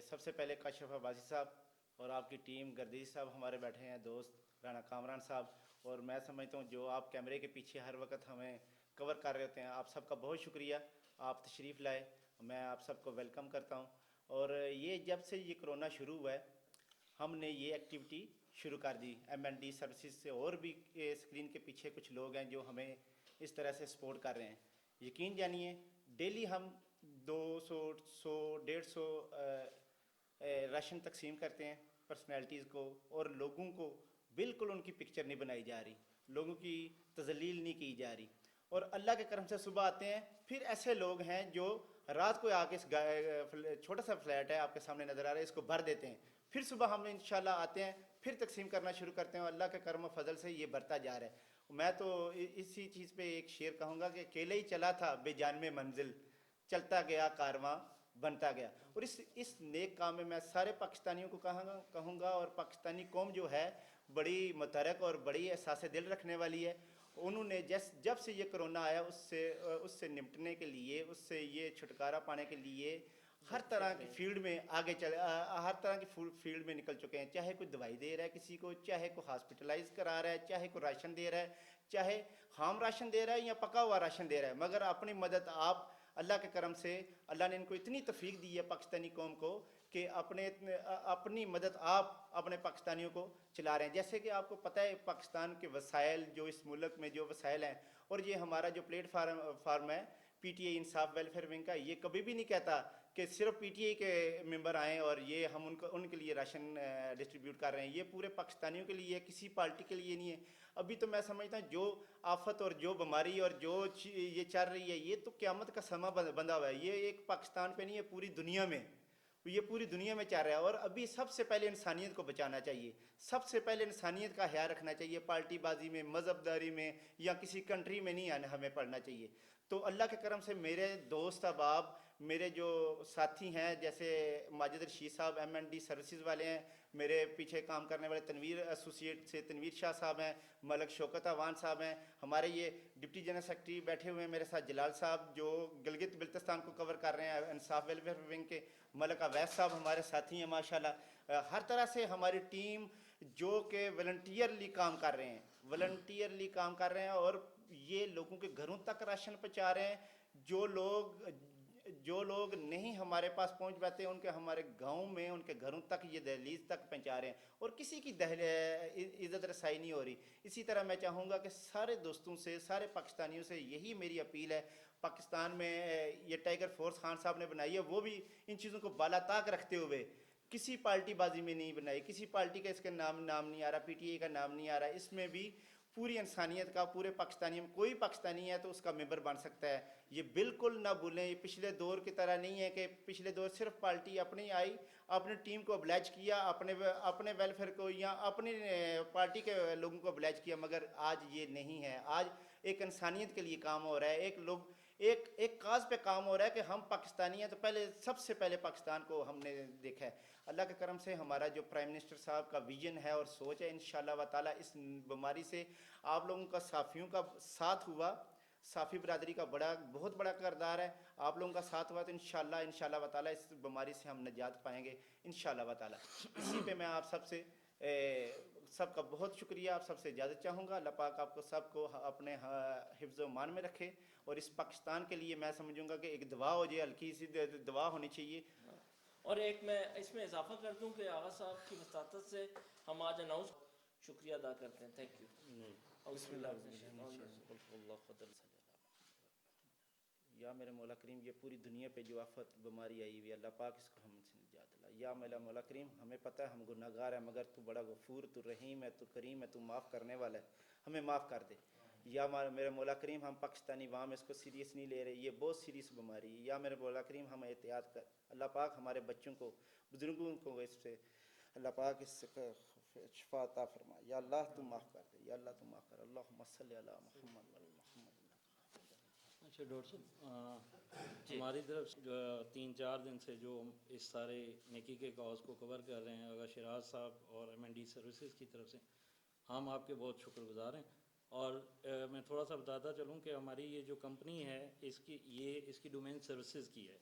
سب سے پہلے کاشف عباسی صاحب اور آپ کی ٹیم، گردیش صاحب ہمارے بیٹھے ہیں دوست، رانا کامران صاحب، اور میں سمجھتا ہوں جو آپ کیمرے کے پیچھے ہر وقت ہمیں کور کر رہے ہوتے ہیں، آپ سب کا بہت شکریہ، آپ تشریف لائے، میں آپ سب کو ویلکم کرتا ہوں۔ اور یہ جب سے یہ کرونا شروع ہوا ہے ہم نے یہ ایکٹیویٹی شروع کر دی ایم این ڈی سروسز سے، اور بھی اسکرین کے پیچھے کچھ لوگ ہیں جو ہمیں اس طرح سے سپورٹ کر رہے ہیں۔ یقین جانیے ڈیلی ہم 100 راشن تقسیم کرتے ہیں پرسنالٹیز کو، اور لوگوں کو بالکل ان کی پکچر نہیں بنائی جا رہی، لوگوں کی تذلیل نہیں کی جا رہی، اور اللہ کے کرم سے صبح آتے ہیں، پھر ایسے لوگ ہیں جو رات کو آ کے چھوٹا سا فلیٹ ہے آپ کے سامنے نظر آ رہا ہے، اس کو بھر دیتے ہیں، پھر صبح ہم انشاءاللہ آتے ہیں، پھر تقسیم کرنا شروع کرتے ہیں، اور اللہ کے کرم و فضل سے یہ بڑھتا جا رہا ہے۔ میں تو اسی چیز پہ ایک شعر کہوں گا کہ اکیلے ہی چلا تھا بے جان میں منزل، چلتا گیا کارواں بنتا گیا۔ اور اس نیک کام میں میں سارے پاکستانیوں کو کہوں گا، اور پاکستانی قوم جو ہے بڑی متحرک اور بڑی احساس دل رکھنے والی ہے، انہوں نے جب سے یہ کرونا آیا اس سے نمٹنے کے لیے، اس سے یہ چھٹکارا پانے کے لیے ہر طرح کی فیلڈ میں ہر طرح کی فیلڈ میں نکل چکے ہیں، چاہے کوئی دوائی دے رہا ہے کسی کو، چاہے کوئی ہاسپٹلائز کرا رہا ہے، چاہے کوئی راشن دے رہا ہے، چاہے خام راشن دے رہا ہے یا پکا ہوا راشن دے رہا ہے، مگر اپنی مدد آپ اللہ کے کرم سے اللہ نے ان کو اتنی توفیق دی ہے پاکستانی قوم کو کہ اپنی مدد آپ اپنے پاکستانیوں کو چلا رہے ہیں۔ جیسے کہ آپ کو پتہ ہے پاکستان کے وسائل جو اس ملک میں جو وسائل ہیں، اور یہ ہمارا جو پلیٹ فارم ہے پی ٹی آئی انصاف ویلفیئر ونگ کا، یہ کبھی بھی نہیں کہتا کہ صرف پی ٹی آئی کے ممبر آئیں اور یہ ہم ان کے لیے راشن ڈسٹریبیوٹ کر رہے ہیں، یہ پورے پاکستانیوں کے لیے، کسی پارٹی کے لیے نہیں ہے۔ ابھی تو میں سمجھتا ہوں جو آفت اور جو بیماری اور جو یہ چل رہی ہے، یہ تو قیامت کا سماں بندھا ہوا ہے، یہ ایک پاکستان پہ نہیں ہے، پوری دنیا میں، یہ پوری دنیا میں چل رہا ہے۔ اور ابھی سب سے پہلے انسانیت کو بچانا چاہیے، سب سے پہلے انسانیت کا خیال رکھنا چاہیے، پارٹی بازی میں، مذہب داری میں یا کسی کنٹری میں نہیں ہمیں پڑھنا چاہیے۔ تو اللہ کے کرم سے میرے دوست احباب، میرے جو ساتھی ہیں جیسے ماجد رشید صاحب ایم این ڈی سروسز والے ہیں، میرے پیچھے کام کرنے والے تنویر ایسوسیٹ سے تنویر شاہ صاحب ہیں، ملک شوکت اعوان صاحب ہیں، ہمارے یہ ڈپٹی جنرل سیکرٹری بیٹھے ہوئے ہیں میرے ساتھ جلال صاحب جو گلگت بلتستان کو کور کر رہے ہیں انصاف ویلفیئر ونگ کے، ملک اویس صاحب ہمارے ساتھی ہیں ماشاءاللہ، ہر طرح سے ہماری ٹیم جو کہ والنٹیئرلی کام کر رہے ہیں، والنٹیئرلی کام کر رہے ہیں، اور یہ لوگوں کے گھروں تک راشن پہنچا رہے ہیں۔ جو لوگ نہیں ہمارے پاس پہنچ پاتے ان کے ہمارے گاؤں میں ان کے گھروں تک یہ دہلیز تک پہنچا رہے ہیں، اور کسی کی عزت رسائی نہیں ہو رہی۔ اسی طرح میں چاہوں گا کہ سارے دوستوں سے، سارے پاکستانیوں سے یہی میری اپیل ہے، پاکستان میں یہ ٹائیگر فورس خان صاحب نے بنائی ہے، وہ بھی ان چیزوں کو بالا طاق رکھتے ہوئے کسی پارٹی بازی میں نہیں بنائی، کسی پارٹی کا اس کا نام نہیں آ رہا، پی ٹی آئی کا نام نہیں آ رہا، اس میں بھی پوری انسانیت کا، پورے پاکستانی میں کوئی پاکستانی ہے تو اس کا ممبر بن سکتا ہے۔ یہ بالکل نہ بھولیں، یہ پچھلے دور کی طرح نہیں ہے کہ پچھلے دور صرف پارٹی اپنی آئی، اپنی ٹیم کو ابلیج کیا، اپنے ویلفیئر کو یا اپنی پارٹی کے لوگوں کو ابلیج کیا، مگر آج یہ نہیں ہے۔ آج ایک انسانیت کے لیے کام ہو رہا ہے، ایک کاز پہ کام ہو رہا ہے کہ ہم پاکستانی ہیں، تو سب سے پہلے پاکستان کو ہم نے دیکھا ہے۔ اللہ کے کرم سے ہمارا جو پرائم منسٹر صاحب کا ویژن ہے اور سوچ ہے، انشاءاللہ تعالی اس بیماری سے آپ لوگوں کا، صافیوں کا ساتھ ہوا، صافی برادری کا بہت بڑا کردار ہے، آپ لوگوں کا ساتھ ہوا تو انشاءاللہ تعالی اس بیماری سے ہم نجات پائیں گے انشاءاللہ تعالی۔ اسی پہ میں آپ سب کا بہت شکریہ، آپ سب سے اجازت چاہوں گا، اللہ پاک آپ کو سب کو اپنے حفظ و امان میں رکھے، اور اس پاکستان کے لیے میں سمجھوں گا کہ ایک دعا ہو جائے، ہلکی سی دعا ہونی چاہیے۔ اور ایک میں اس میں اضافہ کر دوں کہ آغا صاحب کی وساطت سے ہم آج اناؤنس شکریہ ادا کرتے ہیں۔ Thank you. بسم اللہ یا میرے مولا کریم، یہ پوری دنیا پہ جو آفت بیماری آئی ہوئی ہے، اللہ پاک اس کو ہم سے نجات دلا۔ یا میرا مولا کریم، ہمیں پتہ ہے ہم گناہ گار ہیں، مگر تو بڑا غفور، تو رحیم ہے، تو کریم ہے، تو معاف کرنے والا ہے، ہمیں معاف کر دے۔ یا میرے مولا کریم، ہم پاکستانی عوام اس کو سیریس نہیں لے رہے، یہ بہت سیریس بیماری ہے، یا میرے مولا کریم ہم احتیاط کر، اللہ پاک ہمارے بچوں کو، بزرگوں کو اس سے اللہ پاک اس سے شفا عطا فرما۔ یا اللہ تو معاف کر دے، یا اللہ تو معاف کر، اللہم صلی علی محمد و علی محمد۔ اچھا ڈاکٹر صاحب، ہماری طرف 3-4 دن سے جو اس سارے نیکی کے کاز کو کور کر رہے ہیں، اگر شراز صاحب اور ایم این ڈی سروسز کی طرف سے ہم آپ کے بہت شکر گزار ہیں۔ اور میں تھوڑا سا بتاتا چلوں کہ ہماری یہ جو کمپنی ہے اس کی ڈومین سروسز کی ہے،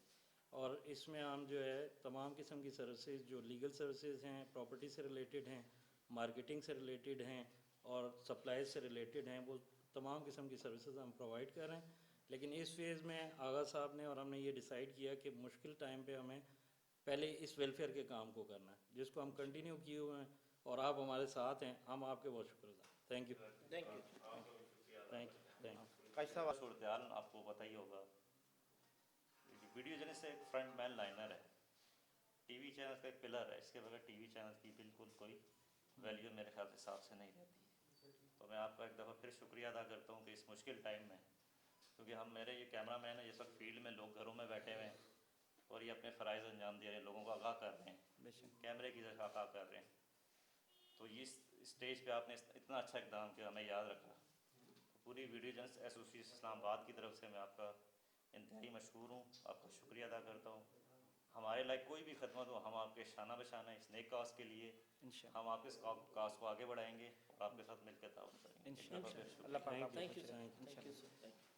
اور اس میں ہم جو ہے تمام قسم کی سروسز جو لیگل سروسز ہیں، پراپرٹی سے ریلیٹڈ ہیں، مارکیٹنگ سے ریلیٹڈ ہیں اور سپلائز سے ریلیٹڈ ہیں، وہ تمام قسم کی سروسز ہم پرووائڈ کر رہے ہیں۔ لیکن اس فیز میں آغا صاحب نے اور ہم نے یہ ڈیسائیڈ کیا کہ مشکل ٹائم پہ ہمیں پہلے اس ویلفیئر کے کام کو کرنا ہے، جس کو ہم کنٹینیو کیے ہوئے ہیں، اور آپ ہمارے ساتھ ہیں، ہم آپ کے بہت شکر گزار۔ Thank you, thank you. Thank you, thank you. کاش صاحب صورتحال آپ کو پتہ ہی ہوگا، ویڈیو جرنلسٹ ایک فرنٹ مین لائنر ہے، ٹی وی چینل کا ایک پلر ہے، اس کے بغیر ٹی وی چینل کی بالکل کوئی ویلیو میرے خیال سے حساب سے نہیں رہتی۔ تو میں آپ کا ایک دفعہ پھر شکریہ ادا کرتا ہوں کہ اس مشکل ٹائم میں، کیونکہ ہم میرے یہ کیمرہ مین ہے، یہ سب فیلڈ میں لوگ گھروں میں بیٹھے ہوئے ہیں اور یہ اپنے فرائض انجام دے رہے ہیں، لوگوں کو آگاہ کر رہے ہیں، کیمرے کی طرف آگاہ کر رہے ہیں۔ تو اس اسٹیج پہ آپ نے اتنا اچھا اقدام کیا، ہمیں یاد رکھا۔ پوری ویڈیو جرنلسٹ ایسوسی ایشن اسلام آباد کی طرف سے میں آپ کا انتہائی مشکور ہوں، آپ کا شکریہ ادا کرتا ہوں۔ ہمارے لائق کوئی بھی خدمت ہو، ہم آپ کے شانہ بشانہ اس نیک کاز کے لیے ہم آپ کے اس کاز کو آگے بڑھائیں گے اور آپ کے ساتھ مل کے تعاون کریں گے۔ انشاءاللہ۔ ایک دفعہ پھر شکریہ۔ اللہ پاک آپ کو تھینک یو خوش سر، رکھے۔ Thank you sir, thank you.